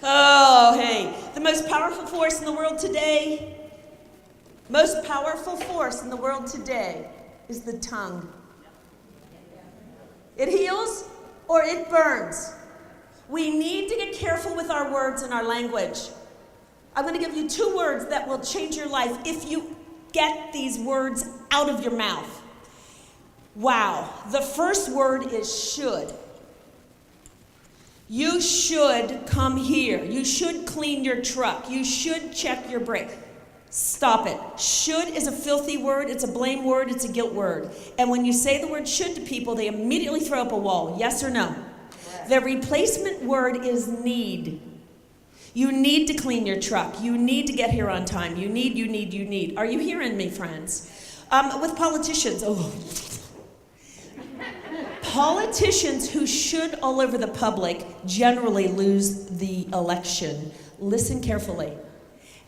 Oh, hey, the most powerful force in the world today, is the tongue. It heals or it burns. We need to get careful with our words and our language. I'm going to give you 2 words that will change your life if you get these words out of your mouth. Wow. The first word is should. You should come here. You should clean your truck. You should check your brake. Stop it. Should is a filthy word. It's a blame word. It's a guilt word. And when you say the word should to people, they immediately throw up a wall. Yes or no? Yes. The replacement word is need. You need to clean your truck. You need to get here on time. You need. Are you hearing me, friends? With politicians, Politicians who should all over the public generally lose the election. Listen carefully.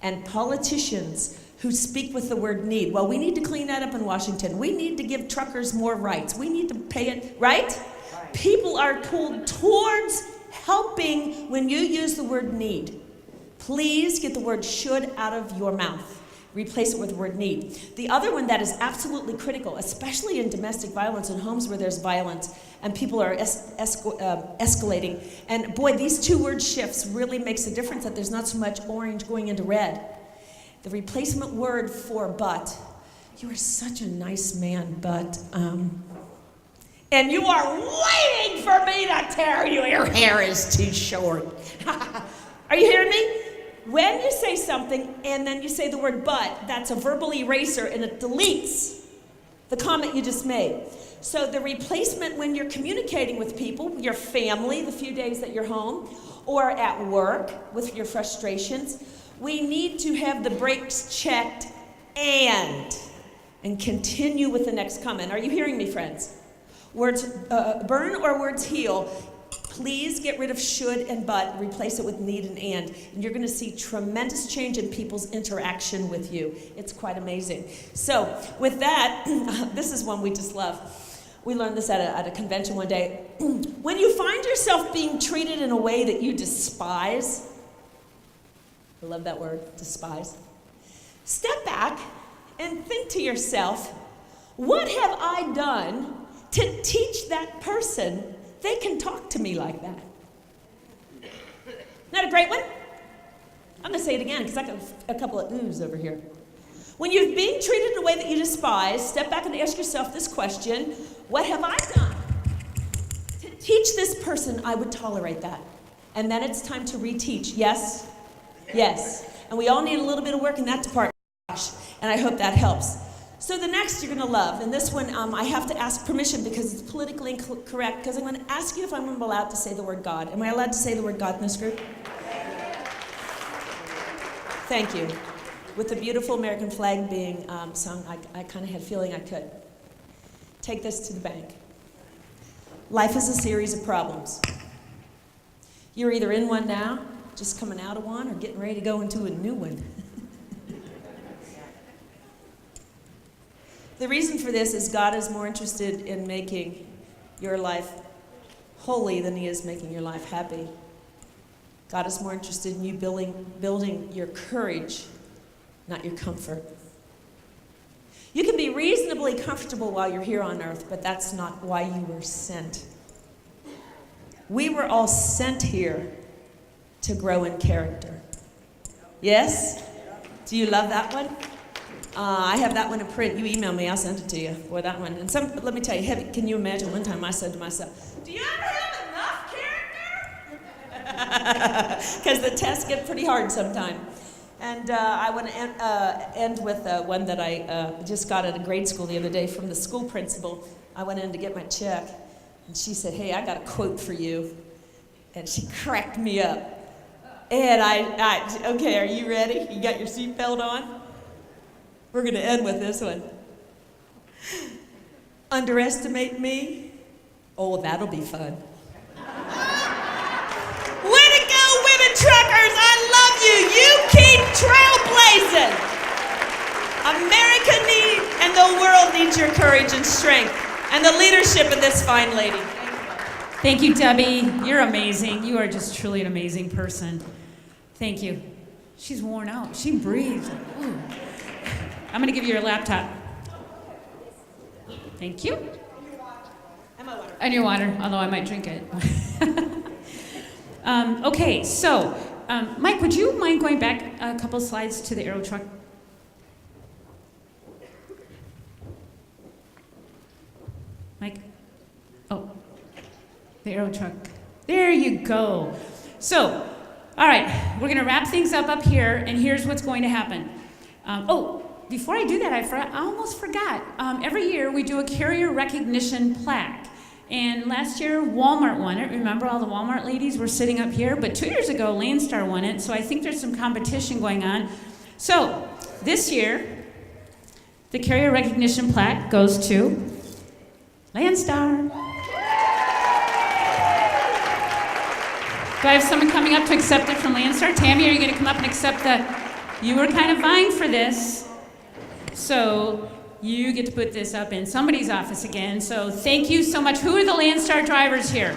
And politicians who speak with the word need. Well, we need to clean that up in Washington. We need to give truckers more rights. We need to pay it, right? People are pulled towards helping when you use the word need. Please get the word should out of your mouth. Replace it with the word need. The other one that is absolutely critical, especially in domestic violence in homes where there's violence and people are escalating. And boy, these 2 word shifts really makes a difference that there's not so much orange going into red. The replacement word for but. You are such a nice man, but, and you are waiting for me to tell you your hair is too short. Are you hearing me? When you say something and then you say the word but, that's a verbal eraser and it deletes the comment you just made. So the replacement when you're communicating with people, your family, the few days that you're home, or at work with your frustrations, we need to have the brakes checked and continue with the next comment. Are you hearing me, friends? Words burn or words heal. Please get rid of should and but, replace it with need and you're going to see tremendous change in people's interaction with you. It's quite amazing. So with that, this is one we just love. We learned this at a convention one day. When you find yourself being treated in a way that you despise, I love that word, despise, step back and think to yourself, what have I done to teach that person they can talk to me like that? Not a great one? I'm going to say it again because I got a couple of oohs over here. When you're being treated in a way that you despise, step back and ask yourself this question: what have I done to teach this person I would tolerate that? And then it's time to reteach. Yes? Yes. And we all need a little bit of work in that department. And I hope that helps. So the next you're going to love, and this one I have to ask permission because it's politically incorrect, because I'm going to ask you if I'm allowed to say the word God. Am I allowed to say the word God in this group? Thank you. With the beautiful American flag being sung, I kind of had a feeling I could. Take this to the bank. Life is a series of problems. You're either in one now, just coming out of one, or getting ready to go into a new one. The reason for this is God is more interested in making your life holy than he is making your life happy. God is more interested in you building your courage, not your comfort. You can be reasonably comfortable while you're here on earth, but that's not why you were sent. We were all sent here to grow in character. Yes? Do you love that one? I have that one in print. You email me, I'll send it to you. Boy, that one. And let me tell you, can you imagine one time I said to myself, do you ever have enough character? Because the tests get pretty hard sometimes. And I want to end with one that I just got at a grade school the other day from the school principal. I went in to get my check, and she said, hey, I got a quote for you. And she cracked me up. And okay, are you ready? You got your seatbelt on? We're going to end with this one. Underestimate me? Oh, that'll be fun. Way to go, women truckers! I love you! You keep trailblazing! America needs, and the world needs your courage and strength, and the leadership of this fine lady. Thank you, Debbie. You're amazing. You are just truly an amazing person. Thank you. She's worn out. She breathed. Ooh. I'm going to give you your laptop. Thank you. And my water. And your water, although I might drink it. Okay, so, Mike, would you mind going back a couple slides to the aero truck? Mike? Oh, the aero truck. There you go. So, all right, we're going to wrap things up here, and here's what's going to happen. Before I do that, I almost forgot. Every year we do a carrier recognition plaque. And last year, Walmart won it. Remember, all the Walmart ladies were sitting up here? But 2 years ago, Landstar won it, so I think there's some competition going on. So, this year, the carrier recognition plaque goes to Landstar. Do I have someone coming up to accept it from Landstar? Tammy, are you going to come up and accept you were kind of vying for this. So you get to put this up in somebody's office again. So thank you so much. Who are the Landstar drivers here?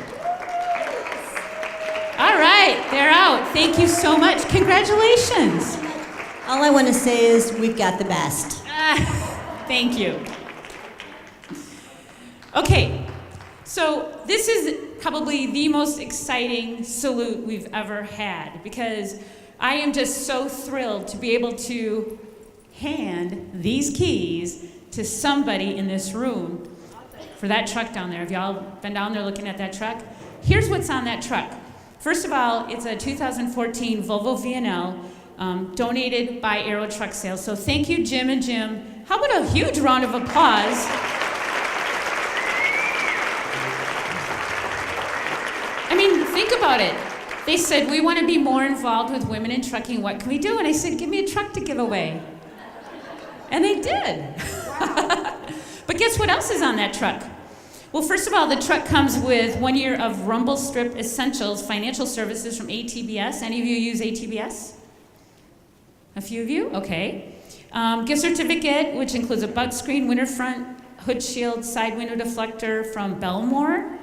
All right, they're out. Thank you so much. Congratulations. All I want to say is we've got the best. Thank you. Okay, so this is probably the most exciting salute we've ever had because I am just so thrilled to be able to hand these keys to somebody in this room for that truck down there. Have y'all been down there looking at that truck? Here's what's on that truck. First of all, it's a 2014 Volvo VNL donated by Aero Truck Sales. So thank you, Jim and Jim. How about a huge round of applause? I mean, think about it. They said, we want to be more involved with women in trucking. What can we do? And I said, give me a truck to give away. And they did. But guess what else is on that truck? Well, first of all, the truck comes with 1 year of Rumble Strip Essentials financial services from ATBS. Any of you use ATBS? A few of you? Okay. Gift certificate, which includes a butt screen, winter front, hood shield, side window deflector from Belmore.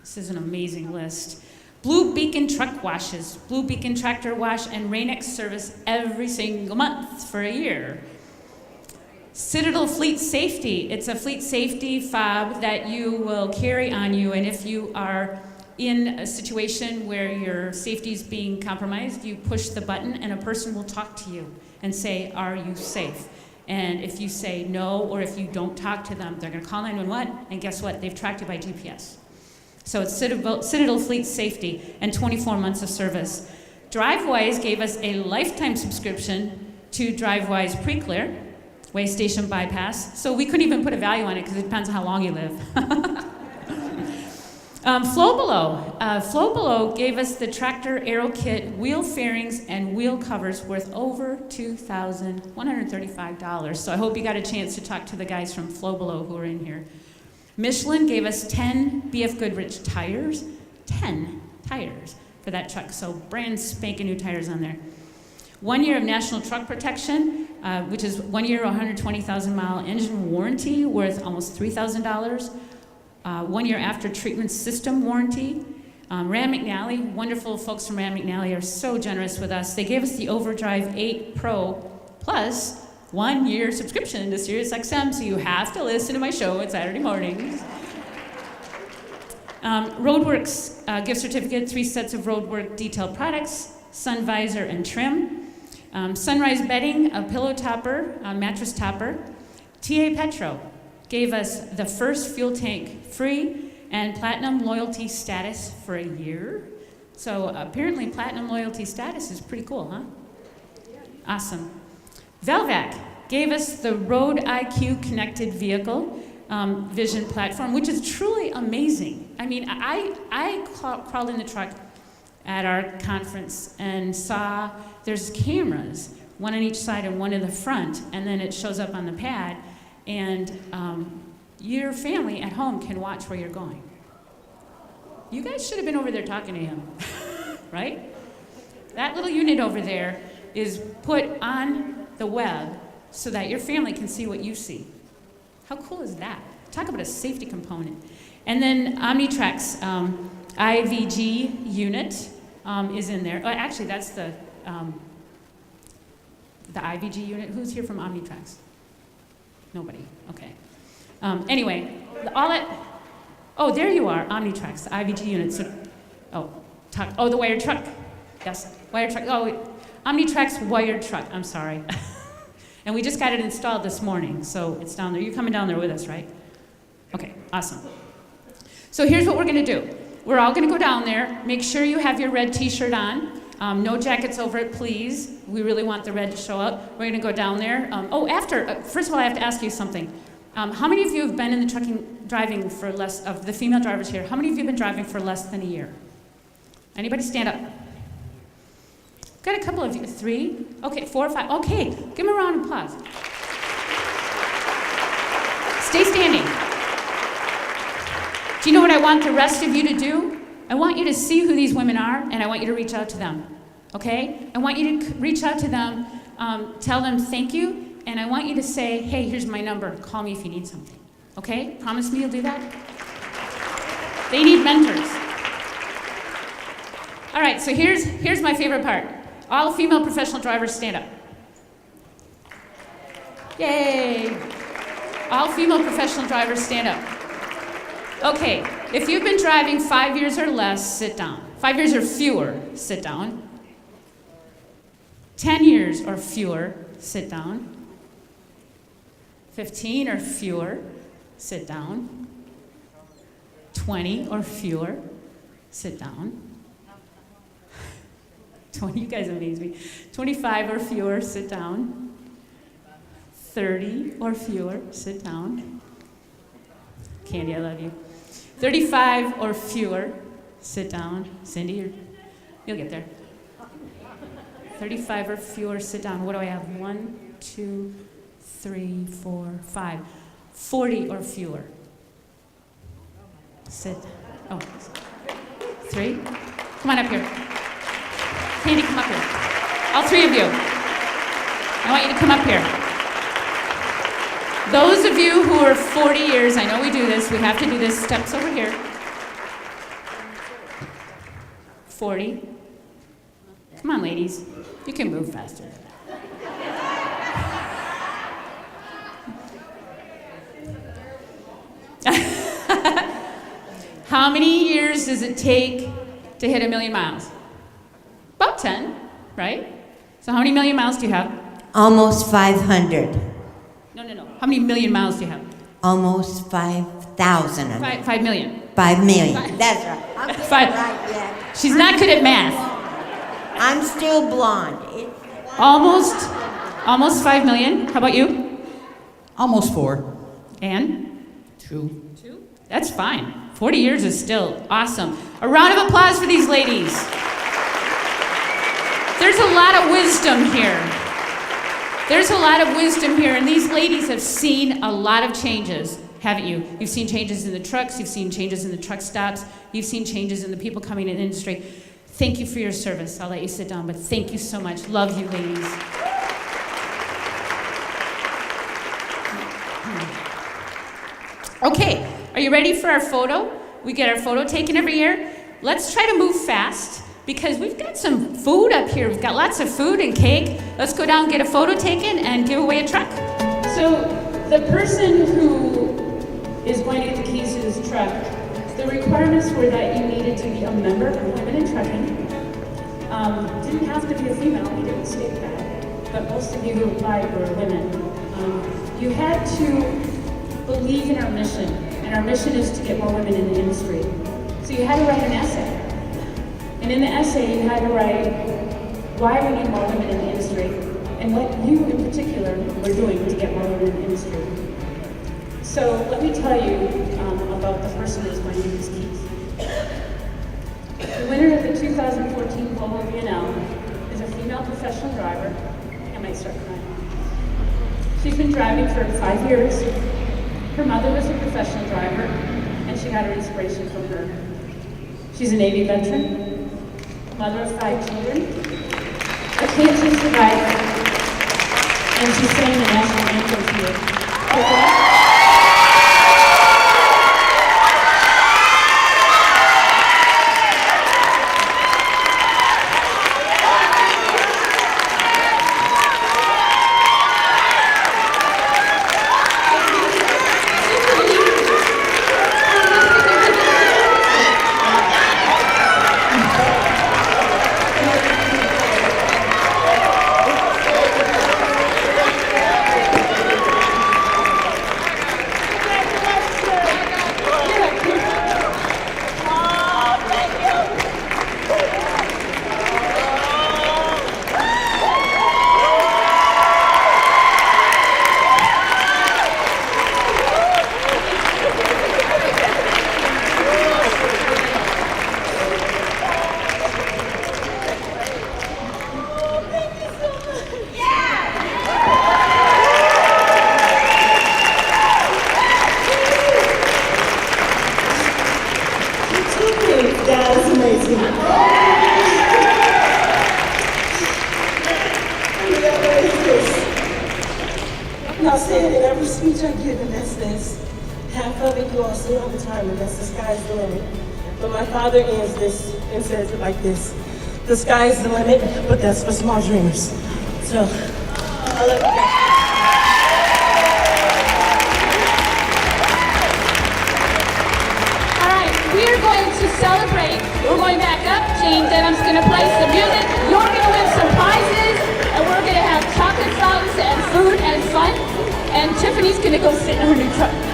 This is an amazing list. Blue Beacon truck washes, Blue Beacon tractor wash, and Rain-X service every single month for a year. Citadel Fleet Safety. It's a fleet safety fob that you will carry on you, and if you are in a situation where your safety is being compromised, you push the button and a person will talk to you and say, are you safe? And if you say no, or if you don't talk to them, they're going to call 911, and guess what? They've tracked you by GPS. So it's Citadel Fleet Safety and 24 months of service. DriveWise gave us a lifetime subscription to DriveWise Pre-Clear, Way Station Bypass. So we couldn't even put a value on it because it depends on how long you live. Flow Below gave us the Tractor Aero Kit, wheel fairings, and wheel covers worth over $2,135. So I hope you got a chance to talk to the guys from Flow Below who are in here. Michelin gave us 10 BF Goodrich tires, 10 tires for that truck, so brand spanking new tires on there. 1 year of National Truck Protection, which is 1 year, 120,000 mile engine warranty worth almost $3,000. 1 year after treatment system warranty. Rand McNally, wonderful folks from Rand McNally are so generous with us. They gave us the Overdrive 8 Pro plus 1 year subscription to SiriusXM, so you have to listen to my show on Saturday mornings. Roadworks gift certificate, 3 sets of Roadwork detailed products, sun visor and trim. Sunrise Bedding, a pillow topper, a mattress topper. TA Petro gave us the first fuel tank free and platinum loyalty status for a year. So apparently platinum loyalty status is pretty cool, huh? Awesome. Velvac gave us the Road IQ connected vehicle vision platform, which is truly amazing. I mean, I crawled in the truck at our conference and saw there's cameras, one on each side and one in the front, and then it shows up on the pad, and your family at home can watch where you're going. You guys should have been over there talking to him, right? That little unit over there is put on the web so that your family can see what you see. How cool is that? Talk about a safety component. And then Omnitrack's IVG unit is in there. Oh, actually, that's the IVG unit. Who's here from Omnitrack's? Nobody. Okay. Anyway, oh, there you are, Omnitrack's, the IVG unit. So, the wired truck. Yes, wired truck. Oh, Omnitrack's wired truck. I'm sorry. And we just got it installed this morning, so it's down there. You're coming down there with us, right? Okay, awesome. So here's what we're going to do. We're all going to go down there. Make sure you have your red T-shirt on. No jackets over it, please. We really want the red to show up. We're going to go down there. First of all, I have to ask you something. How many of you have been in the driving for less, of the female drivers here, how many of you have been driving for less than a year? Anybody stand up? Got a couple of you. 3? Okay, 4 or 5. Okay, give them a round of applause. Stay standing. Do you know what I want the rest of you to do? I want you to see who these women are, and I want you to reach out to them, okay? I want you to reach out to them, tell them thank you, and I want you to say, hey, here's my number. Call me if you need something, okay? Promise me you'll do that? They need mentors. All right, so here's my favorite part. All female professional drivers, stand up. Yay. All female professional drivers, stand up. Okay, if you've been driving 5 years or less, sit down. 5 years or fewer, sit down. 10 years or fewer, sit down. 15 or fewer, sit down. 20 or fewer, sit down. 20, you guys amaze me. 25 or fewer, sit down. 30 or fewer, sit down. Candy, I love you. 35 or fewer, sit down. Cindy, you'll get there. 35 or fewer, sit down. What do I have? 1, 2, 3, 4, 5. 40 or fewer. Sit. Oh, 3. Come on up here. Candy, come up here. All 3 of you. I want you to come up here. Those of you who are 40 years, I know we do this, we have to do this, steps over here. 40. Come on, ladies. You can move faster. How many years does it take to hit 1 million miles? About 10, right? So how many million miles do you have? Almost 500. No. How many million miles do you have? Almost 5,000. 5 million. 5 million. That's right. I'm getting 5. right yet. She's not good at math. I'm still blonde. Almost 5 million. How about you? Almost 4. Ann? 2. 2? That's fine. 40 years is still awesome. A round of applause for these ladies. There's a lot of wisdom here. And these ladies have seen a lot of changes, haven't you? You've seen changes in the trucks, you've seen changes in the truck stops, you've seen changes in the people coming in the industry. Thank you for your service. I'll let you sit down, but thank you so much. Love you, ladies. Okay, are you ready for our photo? We get our photo taken every year. Let's try to move fast because we've got some food up here. We've got lots of food and cake. Let's go down, get a photo taken, and give away a truck. So the person who is going to get the keys to this truck, the requirements were that you needed to be a member of Women in Trucking. Didn't have to be a female, we didn't state that, but most of you who applied were women. You had to believe in our mission, and our mission is to get more women in the industry. So you had to write an essay. And in the essay, you had to write why we need more women in the industry, and what you in particular were doing to get more women in the industry. So let me tell you about the person who's going to get these keys. The winner of the 2014 Polo VNL is a female professional driver. I might start crying. She's been driving for 5 years. Her mother was a professional driver, and she got her inspiration from her. She's a Navy veteran, mother of 5 children, a cancer survivor, and she sang the national anthem here. That is amazing. I say it in every speech I give, and that's this. Half of it you all say all the time, and that's the sky's the limit. But my father ends this and says it like this. The sky's the limit, but that's for small dreamers. So, I love you guys. We are going to celebrate. We're going back up. Jane Denham's going to play some music. You're going to win some prizes. And we're going to have chocolate fountains and food and fun. And Tiffany's going to go sit in her new truck.